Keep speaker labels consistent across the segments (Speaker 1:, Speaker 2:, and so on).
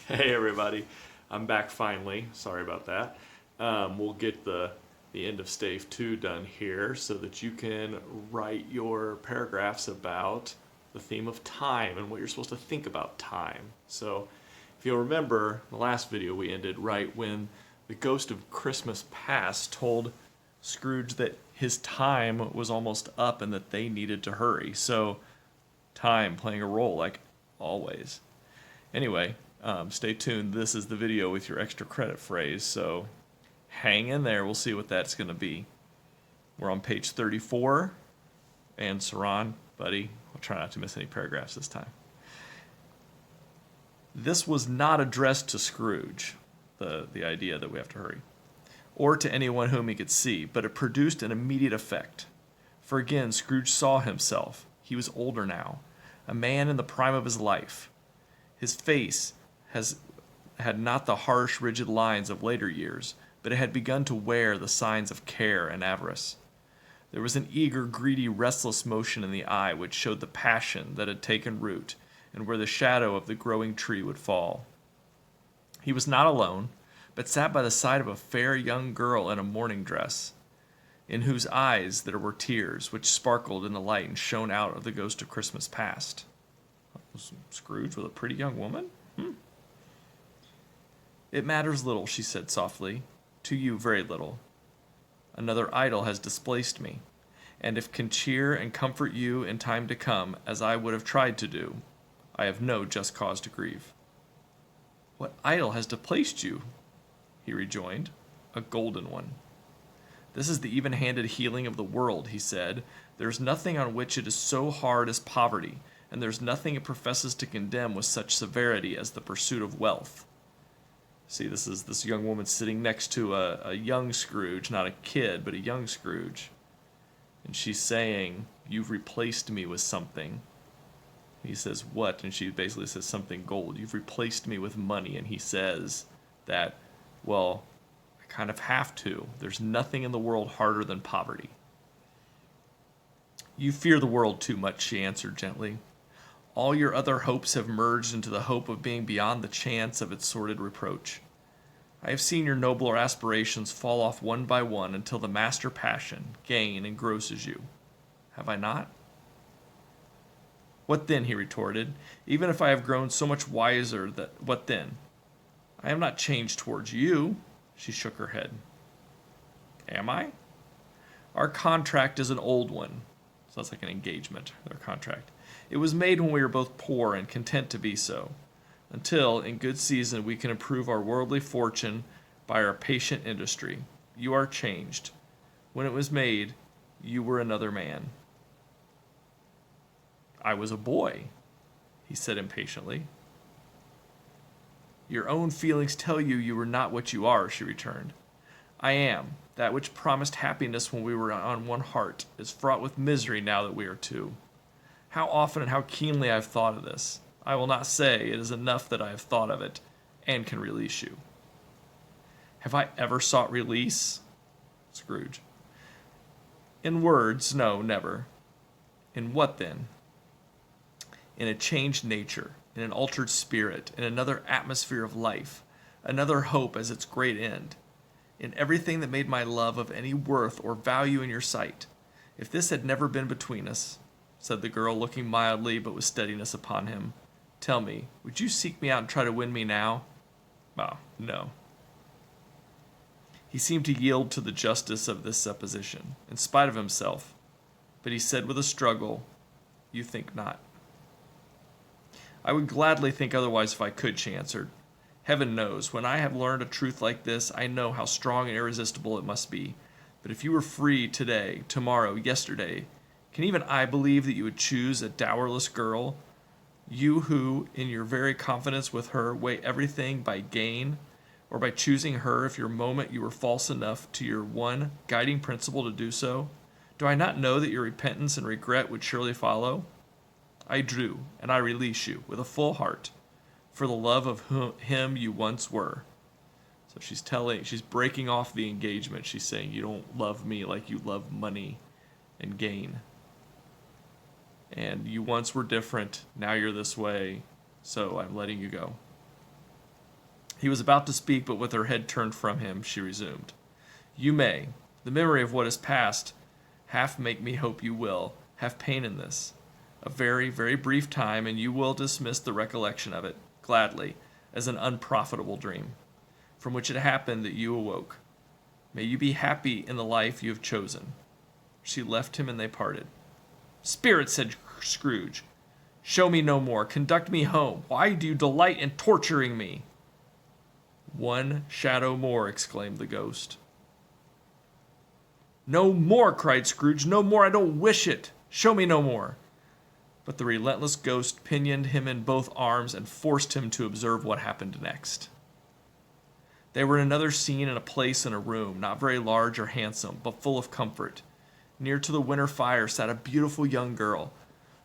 Speaker 1: Hey everybody, I'm back finally. Sorry about that. We'll get the end of stave 2 done here so that you can write your paragraphs about the theme of time and what you're supposed to think about time. So if you'll remember, the last video we ended right when the ghost of Christmas past told Scrooge that his time was almost up and that they needed to hurry. So time playing a role like always. Anyway, stay tuned. This is the video with your extra credit phrase, so hang in there. We'll see what that's going to be. We're on page 34, and Saran, buddy, I'll try not to miss any paragraphs this time. This was not addressed to Scrooge, the idea that we have to hurry, or to anyone whom he could see, but it produced an immediate effect. For again, Scrooge saw himself. He was older now, a man in the prime of his life. His face had not the harsh, rigid lines of later years, but it had begun to wear the signs of care and avarice. There was an eager, greedy, restless motion in the eye which showed the passion that had taken root and where the shadow of the growing tree would fall. He was not alone, but sat by the side of a fair young girl in a mourning dress, in whose eyes there were tears, which sparkled in the light and shone out of the ghost of Christmas past. Was Scrooge with a pretty young woman? It matters little, she said softly. To you, very little. Another idol has displaced me, and if can cheer and comfort you in time to come, as I would have tried to do, I have no just cause to grieve. What idol has displaced you? He rejoined. A golden one. This is the even-handed healing of the world, he said. There is nothing on which it is so hard as poverty, and there's nothing it professes to condemn with such severity as the pursuit of wealth. See, this is this young woman sitting next to a young Scrooge, not a kid, but a young Scrooge. And she's saying, you've replaced me with something. He says, what? And she basically says something gold. You've replaced me with money. And he says that, well, I kind of have to. There's nothing in the world harder than poverty. You fear the world too much, she answered gently. All your other hopes have merged into the hope of being beyond the chance of its sordid reproach. I have seen your nobler aspirations fall off one by one until the master passion, gain, engrosses you. Have I not? What then, he retorted. Even if I have grown so much wiser, what then? I am not changed towards you. She shook her head. Am I? Our contract is an old one. Sounds like an engagement, their contract. It was made when we were both poor and content to be so, until, in good season, we can improve our worldly fortune by our patient industry. You are changed. When it was made, you were another man. I was a boy, he said impatiently. Your own feelings tell you you were not what you are, she returned. I am. That which promised happiness when we were on one heart is fraught with misery now that we are two. How often and how keenly I have thought of this. I will not say it is enough that I have thought of it and can release you. Have I ever sought release? Scrooge. In words, no, never. In what then? In a changed nature, in an altered spirit, in another atmosphere of life, another hope as its great end. In everything that made my love of any worth or value in your sight. If this had never been between us, said the girl, looking mildly but with steadiness upon him, tell me, would you seek me out and try to win me now? Oh, no. He seemed to yield to the justice of this supposition, in spite of himself, but he said with a struggle, you think not. I would gladly think otherwise if I could, she answered. Heaven knows, when I have learned a truth like this, I know how strong and irresistible it must be. But if you were free today, tomorrow, yesterday, can even I believe that you would choose a dowerless girl? You who, in your very confidence with her, weigh everything by gain, or by choosing her if your moment you were false enough to your one guiding principle to do so? Do I not know that your repentance and regret would surely follow? I do, and I release you, with a full heart, for the love of him you once were. So she's breaking off the engagement. She's saying, you don't love me like you love money and gain. And you once were different, now you're this way, so I'm letting you go. He was about to speak, but with her head turned from him, she resumed. You may. The memory of what is past half make me hope you will have pain in this. A very, very brief time, and you will dismiss the recollection of it, gladly, as an unprofitable dream, from which it happened that you awoke. May you be happy in the life you have chosen. She left him, and they parted. Spirit, said Scrooge, show me no more. Conduct me home. Why do you delight in torturing me? One shadow more, exclaimed the ghost. No more, cried Scrooge. No more. I don't wish it. Show me no more. But the relentless ghost pinioned him in both arms and forced him to observe what happened next. They were in another scene in a place in a room, not very large or handsome, but full of comfort. Near to the winter fire sat a beautiful young girl,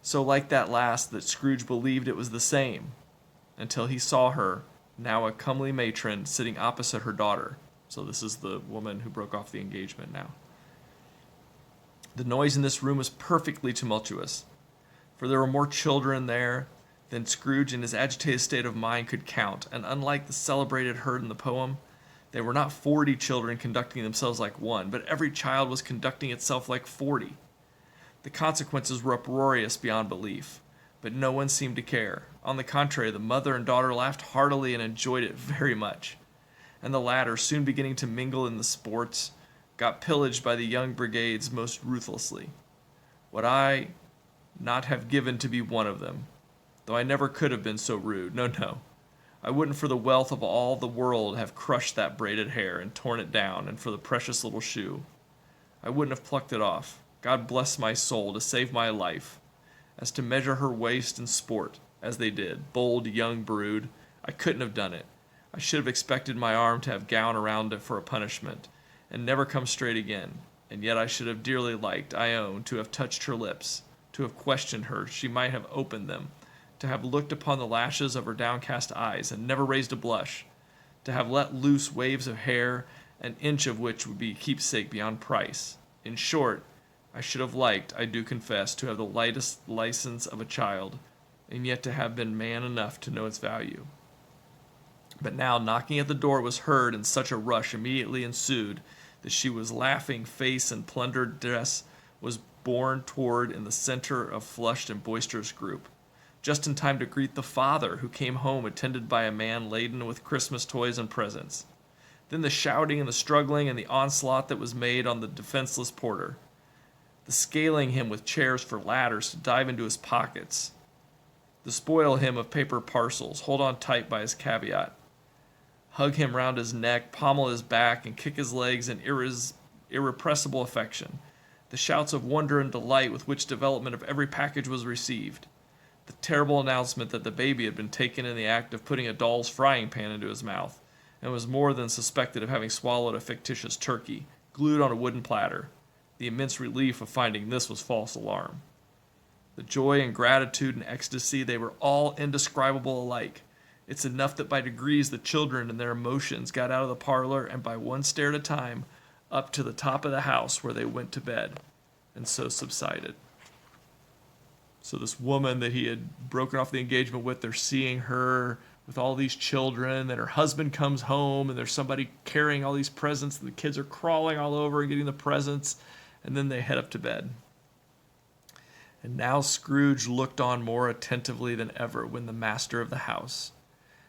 Speaker 1: so like that last that Scrooge believed it was the same, until he saw her, now a comely matron, sitting opposite her daughter. So this is the woman who broke off the engagement now. The noise in this room was perfectly tumultuous, for there were more children there than Scrooge in his agitated state of mind could count, and unlike the celebrated herd in the poem, they were not 40 children conducting themselves like one, but every child was conducting itself like 40. The consequences were uproarious beyond belief, but no one seemed to care. On the contrary, the mother and daughter laughed heartily and enjoyed it very much, and the latter, soon beginning to mingle in the sports, got pillaged by the young brigades most ruthlessly. Would I not have given to be one of them, though I never could have been so rude. No, no. I wouldn't for the wealth of all the world have crushed that braided hair and torn it down, and for the precious little shoe. I wouldn't have plucked it off. God bless my soul, to save my life. As to measure her waist in sport, as they did, bold young brood, I couldn't have done it. I should have expected my arm to have gown around it for a punishment, and never come straight again. And yet I should have dearly liked, I own, to have touched her lips, to have questioned her, she might have opened them, to have looked upon the lashes of her downcast eyes, and never raised a blush, to have let loose waves of hair, an inch of which would be keepsake beyond price. In short, I should have liked, I do confess, to have the lightest license of a child, and yet to have been man enough to know its value. But now knocking at the door was heard, and such a rush immediately ensued that she was laughing face and plundered dress was borne toward in the center of flushed and boisterous group, just in time to greet the father, who came home attended by a man laden with Christmas toys and presents. Then the shouting and the struggling and the onslaught that was made on the defenseless porter, the scaling him with chairs for ladders to dive into his pockets, the spoil him of paper parcels, hold on tight by his caveat, hug him round his neck, pommel his back, and kick his legs in irrepressible affection, the shouts of wonder and delight with which development of every package was received, the terrible announcement that the baby had been taken in the act of putting a doll's frying pan into his mouth, and was more than suspected of having swallowed a fictitious turkey, glued on a wooden platter. The immense relief of finding this was false alarm. The joy and gratitude and ecstasy, they were all indescribable alike. It's enough that by degrees the children and their emotions got out of the parlor, and by one stair at a time, up to the top of the house where they went to bed, and so subsided. So this woman that he had broken off the engagement with, they're seeing her with all these children, then her husband comes home, and there's somebody carrying all these presents, and the kids are crawling all over and getting the presents, and then they head up to bed. And now Scrooge looked on more attentively than ever when the master of the house,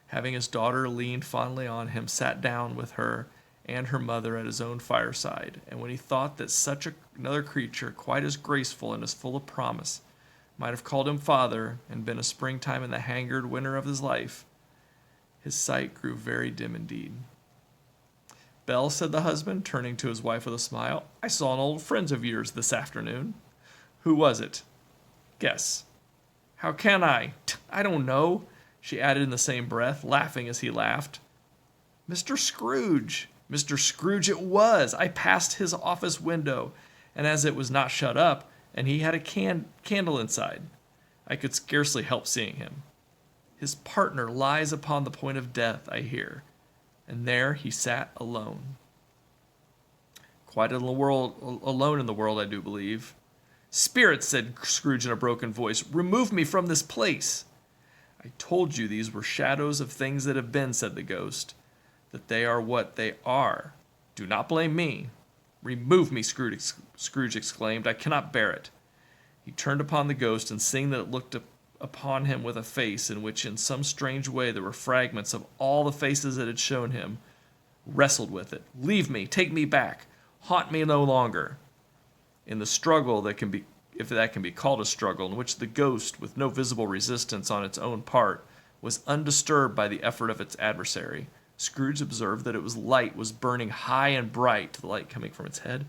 Speaker 1: having his daughter leaned fondly on him, sat down with her and her mother at his own fireside. And when he thought that such another creature, quite as graceful and as full of promise, might have called him father and been a springtime in the haggard winter of his life, his sight grew very dim indeed. Belle, said the husband, turning to his wife with a smile, I saw an old friend of yours this afternoon. Who was it? Guess. How can I? I don't know, she added in the same breath, laughing as he laughed. Mr. Scrooge. Mr. Scrooge it was. I passed his office window, and as it was not shut up, and he had a candle inside, I could scarcely help seeing him. His partner lies upon the point of death, I hear, and there he sat alone. Quite alone in the world, I do believe. Spirit, said Scrooge in a broken voice, remove me from this place. I told you these were shadows of things that have been, said the ghost, that they are what they are. Do not blame me. Remove me, Scrooge exclaimed. I cannot bear it. He turned upon the ghost, and seeing that it looked upon him with a face in which in some strange way there were fragments of all the faces it had shown him, wrestled with it. Leave me, take me back, haunt me no longer. In the struggle that can be, if that can be called a struggle, in which the ghost, with no visible resistance on its own part, was undisturbed by the effort of its adversary, Scrooge observed that its light was burning high and bright, the light coming from its head,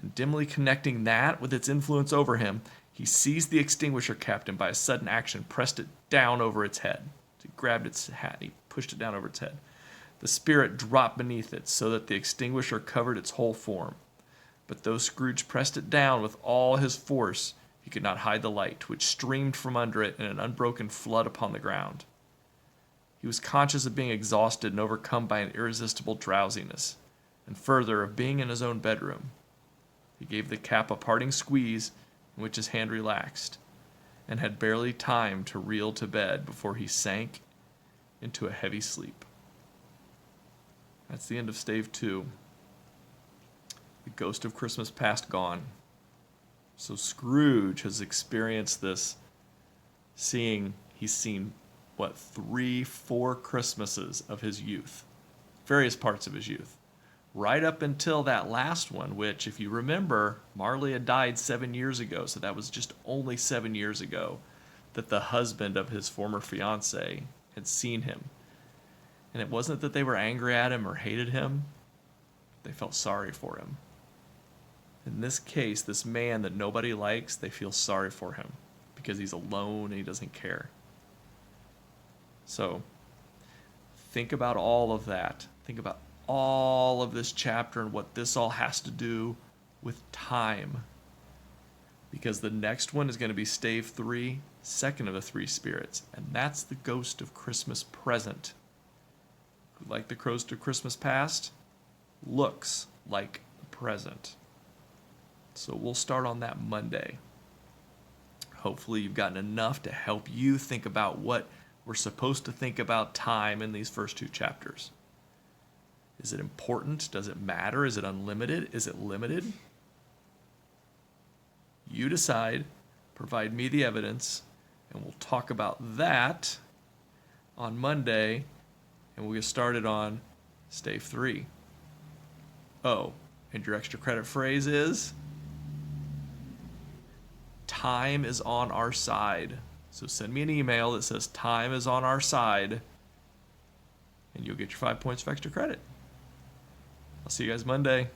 Speaker 1: and dimly connecting that with its influence over him, he seized the extinguisher captain by a sudden action, pressed it down over its head. He grabbed its hat, he pushed it down over its head. The spirit dropped beneath it, so that the extinguisher covered its whole form. But though Scrooge pressed it down with all his force, he could not hide the light, which streamed from under it in an unbroken flood upon the ground. He was conscious of being exhausted and overcome by an irresistible drowsiness, and further, of being in his own bedroom. He gave the cap a parting squeeze, in which his hand relaxed, and had barely time to reel to bed before he sank into a heavy sleep. That's the end of Stave 2. The ghost of Christmas Past gone. So Scrooge has experienced this, he's seen, 3, 4 Christmases of his youth, various parts of his youth, right up until that last one, which, if you remember, Marley had died 7 years ago, so that was just only 7 years ago that the husband of his former fiancée had seen him. And it wasn't that they were angry at him or hated him, they felt sorry for him. In this case, this man that nobody likes, they feel sorry for him because he's alone and he doesn't care. So, think about all of that. Think about all of this chapter and what this all has to do with time. Because the next one is going to be Stave 3, second of the 3 spirits, and that's the ghost of Christmas Present. Who, like the ghost of Christmas Past, looks like the present. So we'll start on that Monday. Hopefully you've gotten enough to help you think about what we're supposed to think about time in these first 2 chapters. Is it important? Does it matter? Is it unlimited? Is it limited? You decide, provide me the evidence, and we'll talk about that on Monday, and we'll get started on Stave 3. Oh, and your extra credit phrase is, time is on our side. So send me an email that says time is on our side, and you'll get your 5 points of extra credit. I'll see you guys Monday.